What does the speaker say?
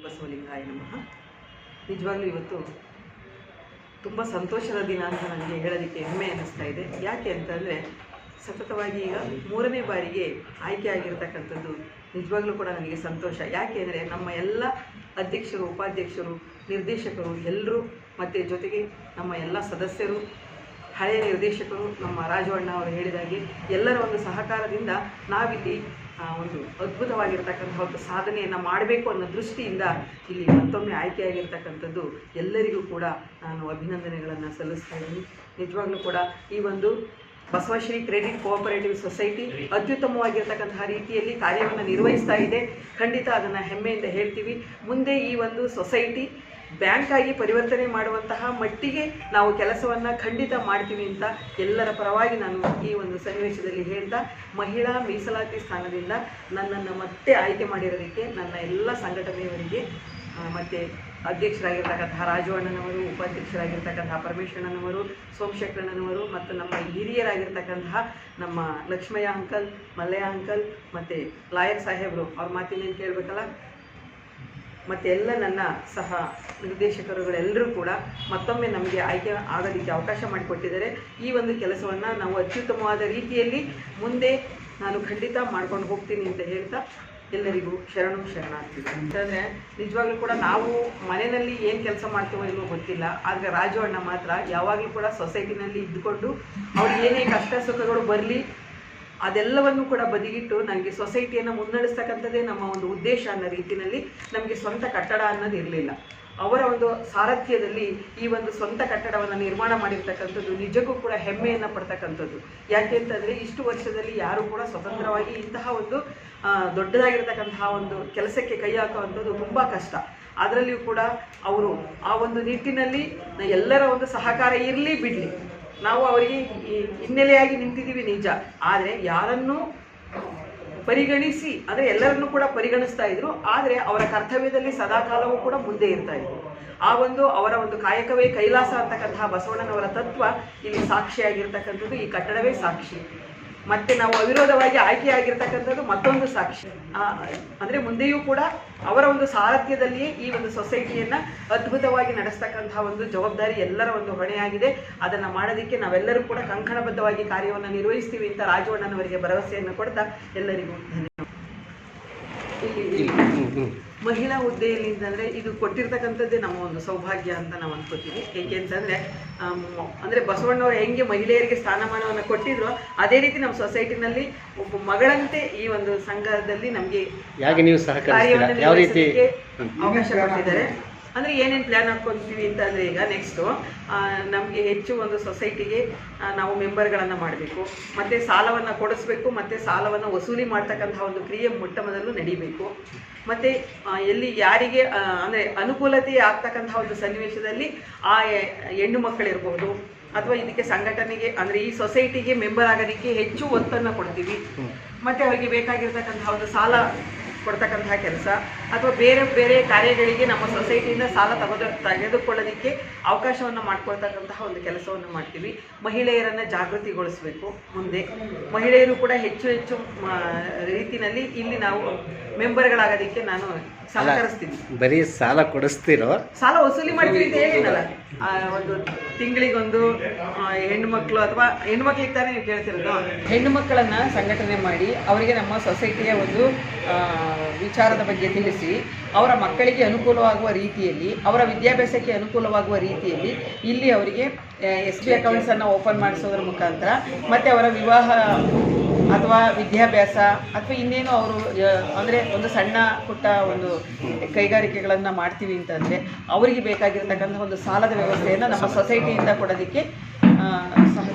ಬಸವಲಿಂಗಾಯ ನಮಃ. ನಿಜವಾಗ್ಲೂ ಇವತ್ತು ತುಂಬ ಸಂತೋಷದ ದಿನ ಅಂತ ನನಗೆ ಹೇಳೋದಕ್ಕೆ ಹೆಮ್ಮೆ ಅನ್ನಿಸ್ತಾ ಇದೆ. ಯಾಕೆ ಅಂತಂದರೆ ಸತತವಾಗಿ ಈಗ 3ನೇ ಬಾರಿಗೆ ಆಯ್ಕೆ ಆಗಿರ್ತಕ್ಕಂಥದ್ದು ನಿಜವಾಗ್ಲೂ ಕೂಡ ನನಗೆ ಸಂತೋಷ. ಯಾಕೆ ಅಂದರೆ ನಮ್ಮ ಎಲ್ಲ ಅಧ್ಯಕ್ಷರು, ಉಪಾಧ್ಯಕ್ಷರು, ನಿರ್ದೇಶಕರು ಎಲ್ಲರೂ ಮತ್ತು ಜೊತೆಗೆ ನಮ್ಮ ಎಲ್ಲ ಸದಸ್ಯರು, ಹಳೆಯ ನಿರ್ದೇಶಕರು, ನಮ್ಮ ರಾಜು ಅಣ್ಣ ಅವರು ಹೇಳಿದಾಗೆ ಎಲ್ಲರ ಒಂದು ಸಹಕಾರದಿಂದ ನಾವಿಲ್ಲಿ ಒಂದು ಅದ್ಭುತವಾಗಿರ್ತಕ್ಕಂಥ ಒಂದು ಸಾಧನೆಯನ್ನು ಮಾಡಬೇಕು ಅನ್ನೋ ದೃಷ್ಟಿಯಿಂದ ಇಲ್ಲಿ ಮತ್ತೊಮ್ಮೆ ಆಯ್ಕೆಯಾಗಿರ್ತಕ್ಕಂಥದ್ದು ಎಲ್ಲರಿಗೂ ಕೂಡ ನಾನು ಅಭಿನಂದನೆಗಳನ್ನು ಸಲ್ಲಿಸ್ತಾ ಇದ್ದೀನಿ. ನಿಜವಾಗ್ಲೂ ಕೂಡ ಈ ಒಂದು ಬಸವಶ್ರೀ ಕ್ರೆಡಿಟ್ ಕೋಆಪರೇಟಿವ್ ಸೊಸೈಟಿ ಅತ್ಯುತ್ತಮವಾಗಿರ್ತಕ್ಕಂತಹ ರೀತಿಯಲ್ಲಿ ಕಾರ್ಯವನ್ನು ನಿರ್ವಹಿಸ್ತಾ ಇದೆ. ಖಂಡಿತ ಅದನ್ನು ಹೆಮ್ಮೆಯಿಂದ ಹೇಳ್ತೀವಿ. ಮುಂದೆ ಈ ಒಂದು ಸೊಸೈಟಿ ಬ್ಯಾಂಕ್ ಆಗಿ ಪರಿವರ್ತನೆ ಮಾಡುವಂತಹ ಮಟ್ಟಿಗೆ ನಾವು ಕೆಲಸವನ್ನು ಖಂಡಿತ ಮಾಡ್ತೀವಿ ಅಂತ ಎಲ್ಲರ ಪರವಾಗಿ ನಾನು ಈ ಒಂದು ಸನ್ನಿವೇಶದಲ್ಲಿ ಹೇಳ್ತಾ, ಮಹಿಳಾ ಮೀಸಲಾತಿ ಸ್ಥಾನದಿಂದ ನನ್ನನ್ನು ಮತ್ತೆ ಆಯ್ಕೆ ಮಾಡಿರೋದಕ್ಕೆ ನನ್ನ ಎಲ್ಲ ಸಂಘಟನೆಯವರಿಗೆ ಮತ್ತು ಅಧ್ಯಕ್ಷರಾಗಿರ್ತಕ್ಕಂತಹ ರಾಜು ಅಣ್ಣನವರು, ಉಪಾಧ್ಯಕ್ಷರಾಗಿರ್ತಕ್ಕಂತಹ ಪರಮೇಶ್ವರಣ್ಣನವರು, ಸೋಮಶೇಖರಣ್ಣನವರು ಮತ್ತು ನಮ್ಮ ಹಿರಿಯರಾಗಿರ್ತಕ್ಕಂತಹ ನಮ್ಮ ಲಕ್ಷ್ಮಯ್ಯ ಅಂಕಲ್, ಮಲ್ಲಯ್ಯ ಅಂಕಲ್ ಮತ್ತು ಲಾಯರ್ ಸಾಹೇಬರು, ಅವ್ರ ಮಾತಿನೇನು ಕೇಳಬೇಕಲ್ಲ, ಮತ್ತು ಎಲ್ಲ ನನ್ನ ಸಹ ನಿರ್ದೇಶಕರುಗಳೆಲ್ಲರೂ ಕೂಡ ಮತ್ತೊಮ್ಮೆ ನಮಗೆ ಆಯ್ಕೆ ಆಗೋದಕ್ಕೆ ಅವಕಾಶ ಮಾಡಿಕೊಟ್ಟಿದ್ದಾರೆ. ಈ ಒಂದು ಕೆಲಸವನ್ನು ನಾವು ಅತ್ಯುತ್ತಮವಾದ ರೀತಿಯಲ್ಲಿ ಮುಂದೆ ನಾನು ಖಂಡಿತ ಮಾಡ್ಕೊಂಡು ಹೋಗ್ತೀನಿ ಅಂತ ಹೇಳ್ತಾ ಎಲ್ಲರಿಗೂ ಶರಣಾರ್ಥಿಗಳು. ಅಂತಂದರೆ ನಿಜವಾಗ್ಲೂ ಕೂಡ ನಾವು ಮನೆಯಲ್ಲಿ ಏನು ಕೆಲಸ ಮಾಡ್ತೀವೋ ಇಲ್ವೋ ಗೊತ್ತಿಲ್ಲ, ಆದರೆ ರಾಜು ಅಣ್ಣ ಮಾತ್ರ ಯಾವಾಗಲೂ ಕೂಡ ಸೊಸೈಟಿನಲ್ಲಿ ಇದ್ದುಕೊಂಡು ಅವ್ರಿಗೆ ಏನೇ ಕಷ್ಟ ಸುಖಗಳು ಬರಲಿ ಅದೆಲ್ಲವನ್ನು ಕೂಡ ಬದಿಗಿಟ್ಟು ನನಗೆ ಸೊಸೈಟಿಯನ್ನು ಮುನ್ನಡೆಸ್ತಕ್ಕಂಥದ್ದೇ ನಮ್ಮ ಒಂದು ಉದ್ದೇಶ ಅನ್ನೋ ರೀತಿಯಲ್ಲಿ ನಮಗೆ ಸ್ವಂತ ಕಟ್ಟಡ ಅನ್ನೋದು ಇರಲಿಲ್ಲ. ಅವರ ಒಂದು ಸಾರಥ್ಯದಲ್ಲಿ ಈ ಒಂದು ಸ್ವಂತ ಕಟ್ಟಡವನ್ನು ನಿರ್ಮಾಣ ಮಾಡಿರ್ತಕ್ಕಂಥದ್ದು ನಿಜಕ್ಕೂ ಕೂಡ ಹೆಮ್ಮೆಯನ್ನು ಪಡ್ತಕ್ಕಂಥದ್ದು. ಯಾಕೆ ಅಂತಂದರೆ ಇಷ್ಟು ವರ್ಷದಲ್ಲಿ ಯಾರೂ ಕೂಡ ಸ್ವತಂತ್ರವಾಗಿ ಇಂತಹ ಒಂದು ದೊಡ್ಡದಾಗಿರ್ತಕ್ಕಂತಹ ಒಂದು ಕೆಲಸಕ್ಕೆ ಕೈ ಹಾಕುವಂಥದ್ದು ತುಂಬ ಕಷ್ಟ. ಅದರಲ್ಲಿಯೂ ಕೂಡ ಅವರು ಆ ಒಂದು ನಿಟ್ಟಿನಲ್ಲಿ ಎಲ್ಲರ ಒಂದು ಸಹಕಾರ ಇರಲಿ ಬಿಡಲಿ, ನಾವು ಅವರಿಗೆ ಹಿನ್ನೆಲೆಯಾಗಿ ನಿಂತಿದ್ದೀವಿ ನಿಜ, ಆದರೆ ಯಾರನ್ನೂ ಪರಿಗಣಿಸಿ ಅಂದರೆ ಎಲ್ಲರನ್ನೂ ಕೂಡ ಪರಿಗಣಿಸ್ತಾ ಇದ್ರು, ಆದರೆ ಅವರ ಕರ್ತವ್ಯದಲ್ಲಿ ಸದಾಕಾಲವೂ ಕೂಡ ಮುಂದೆ ಇರ್ತಾ ಇದ್ರು. ಆ ಒಂದು ಅವರ ಒಂದು ಕಾಯಕವೇ ಕೈಲಾಸ ಅಂತಕ್ಕಂತಹ ಬಸವಣ್ಣನವರ ತತ್ವ ಇಲ್ಲಿ ಸಾಕ್ಷಿಯಾಗಿರ್ತಕ್ಕಂಥದ್ದು, ಈ ಕಟ್ಟಡವೇ ಸಾಕ್ಷಿ. ಮತ್ತು ನಾವು ಅವಿರೋಧವಾಗಿ ಆಯ್ಕೆಯಾಗಿರ್ತಕ್ಕಂಥದ್ದು ಮತ್ತೊಂದು ಸಾಕ್ಷಿ. ಅಂದರೆ ಮುಂದೆಯೂ ಕೂಡ ಅವರ ಒಂದು ಸಾರಥ್ಯದಲ್ಲಿಯೇ ಈ ಒಂದು ಸೊಸೈಟಿಯನ್ನು ಅದ್ಭುತವಾಗಿ ನಡೆಸ್ತಕ್ಕಂತಹ ಒಂದು ಜವಾಬ್ದಾರಿ ಎಲ್ಲರ ಒಂದು ಹೊಣೆಯಾಗಿದೆ. ಅದನ್ನು ಮಾಡೋದಕ್ಕೆ ನಾವೆಲ್ಲರೂ ಕೂಡ ಕಂಕಣಬದ್ಧವಾಗಿ ಕಾರ್ಯವನ್ನು ನಿರ್ವಹಿಸ್ತೀವಿ ಅಂತ ರಾಜು ಅಣ್ಣನವರಿಗೆ ಭರವಸೆಯನ್ನು ಕೊಡ್ತಾ ಎಲ್ಲರಿಗೂ ಧನ್ಯವಾದ. ಇಲ್ಲಿ ಮಹಿಳಾ ಹುದ್ದೆಯಲ್ಲಿ ಅಂತಂದರೆ ಇದು ಕೊಟ್ಟಿರ್ತಕ್ಕಂಥದ್ದೇ ನಮ್ಮ ಒಂದು ಸೌಭಾಗ್ಯ ಅಂತ ನಾವು ಅನ್ಕೋತೀವಿ. ಏಕೆ ಅಂತಂದರೆ ಅಂದರೆ ಬಸವಣ್ಣವರು ಹೆಂಗೆ ಮಹಿಳೆಯರಿಗೆ ಸ್ಥಾನಮಾನವನ್ನು ಕೊಟ್ಟಿದ್ರು ಅದೇ ರೀತಿ ನಮ್ಮ ಸೊಸೈಟಿನಲ್ಲಿ ಒಬ್ಬ ಮಗಳಂತೆ ಈ ಒಂದು ಸಂಘದಲ್ಲಿ ನಮಗೆ ಕಾರ್ಯವನ್ನು ನಿರ್ವಹಿಸಲಿಕ್ಕೆ ಅವಕಾಶ ಕೊಟ್ಟಿದ್ದಾರೆ. ಅಂದರೆ ಏನೇನು ಪ್ಲ್ಯಾನ್ ಹಾಕ್ಕೊತೀವಿ ಅಂತಂದರೆ ಈಗ ನೆಕ್ಸ್ಟು ನಮಗೆ ಹೆಚ್ಚು ಒಂದು ಸೊಸೈಟಿಗೆ ನಾವು ಮೆಂಬರ್ಗಳನ್ನು ಮಾಡಬೇಕು, ಮತ್ತು ಸಾಲವನ್ನು ಕೊಡಿಸ್ಬೇಕು, ಮತ್ತು ಸಾಲವನ್ನು ವಸೂಲಿ ಮಾಡ್ತಕ್ಕಂಥ ಒಂದು ಕ್ರಿಯೆ ಮೊಟ್ಟ ಮೊದಲು ನಡೀಬೇಕು. ಮತ್ತು ಎಲ್ಲಿ ಯಾರಿಗೆ ಅಂದರೆ ಅನುಕೂಲತೆ ಆಗ್ತಕ್ಕಂಥ ಒಂದು ಸನ್ನಿವೇಶದಲ್ಲಿ ಆ ಹೆಣ್ಣು ಮಕ್ಕಳಿರ್ಬೋದು ಅಥವಾ ಇದಕ್ಕೆ ಸಂಘಟನೆಗೆ ಅಂದರೆ ಈ ಸೊಸೈಟಿಗೆ ಮೆಂಬರ್ ಆಗೋದಕ್ಕೆ ಹೆಚ್ಚು ಒತ್ತನ್ನು ಕೊಡ್ತೀವಿ. ಮತ್ತು ಅವರಿಗೆ ಬೇಕಾಗಿರ್ತಕ್ಕಂಥ ಒಂದು ಸಾಲ ಕೊಡ್ತಕ್ಕಂತಹ ಕೆಲಸ ಅಥವಾ ಬೇರೆ ಬೇರೆ ಕಾರ್ಯಗಳಿಗೆ ನಮ್ಮ ಸೊಸೈಟಿಯಿಂದ ಸಾಲ ತೆಗೆದುಕೊಳ್ಳೋದಕ್ಕೆ ಅವಕಾಶವನ್ನು ಮಾಡ್ಕೊಳ್ತಕ್ಕಂತಹ ಒಂದು ಕೆಲಸವನ್ನು ಮಾಡ್ತೀವಿ. ಮಹಿಳೆಯರನ್ನು ಜಾಗೃತಿಗೊಳಿಸಬೇಕು. ಮುಂದೆ ಮಹಿಳೆಯರು ಕೂಡ ಹೆಚ್ಚು ಹೆಚ್ಚು ರೀತಿಯಲ್ಲಿ ಇಲ್ಲಿ ನಾವು ಮೆಂಬರ್ಗಳಾಗೋದಕ್ಕೆ ನಾನು ಸಹಕರಿಸ್ತೀನಿ. ಬರೀ ಸಾಲ ಕೊಡಿಸ್ತೀರೋ? ಸಾಲ ವಸೂಲಿ ಮಾಡ್ತೀವಿ ಅಂತ ಹೇಳಿನಲ್ಲ, ಒಂದು ತಿಂಗಳಿಗೊಂದು ಹೆಣ್ಣುಮಕ್ಕಳು ಅಥವಾ ಹೆಣ್ಣುಮಕ್ಳಿಗೆ ತಾನೇ ನೀವು ಕೇಳ್ತಿರೋದು, ಹೆಣ್ಣು ಮಕ್ಕಳನ್ನು ಸಂಘಟನೆ ಮಾಡಿ ಅವರಿಗೆ ನಮ್ಮ ಸೊಸೈಟಿಯ ಒಂದು ವಿಚಾರದ ಬಗ್ಗೆ ತಿಳಿಸಿ ಅವರ ಮಕ್ಕಳಿಗೆ ಅನುಕೂಲವಾಗುವ ರೀತಿಯಲ್ಲಿ, ಅವರ ವಿದ್ಯಾಭ್ಯಾಸಕ್ಕೆ ಅನುಕೂಲವಾಗುವ ರೀತಿಯಲ್ಲಿ ಇಲ್ಲಿ ಅವರಿಗೆ SB ಅಕೌಂಟ್ಸನ್ನು ಓಪನ್ ಮಾಡಿಸೋದ್ರ ಮುಖಾಂತರ ಮತ್ತು ಅವರ ವಿವಾಹ ಅಥವಾ ವಿದ್ಯಾಭ್ಯಾಸ ಅಥವಾ ಇನ್ನೇನು ಅವರು ಅಂದರೆ ಒಂದು ಸಣ್ಣ ಪುಟ್ಟ ಒಂದು ಕೈಗಾರಿಕೆಗಳನ್ನು ಮಾಡ್ತೀವಿ ಅಂತಂದರೆ ಅವರಿಗೆ ಬೇಕಾಗಿರ್ತಕ್ಕಂಥ ಒಂದು ಸಾಲದ ವ್ಯವಸ್ಥೆಯನ್ನು ನಮ್ಮ ಸೊಸೈಟಿಯಿಂದ ಕೊಡೋದಕ್ಕೆ ಸಹ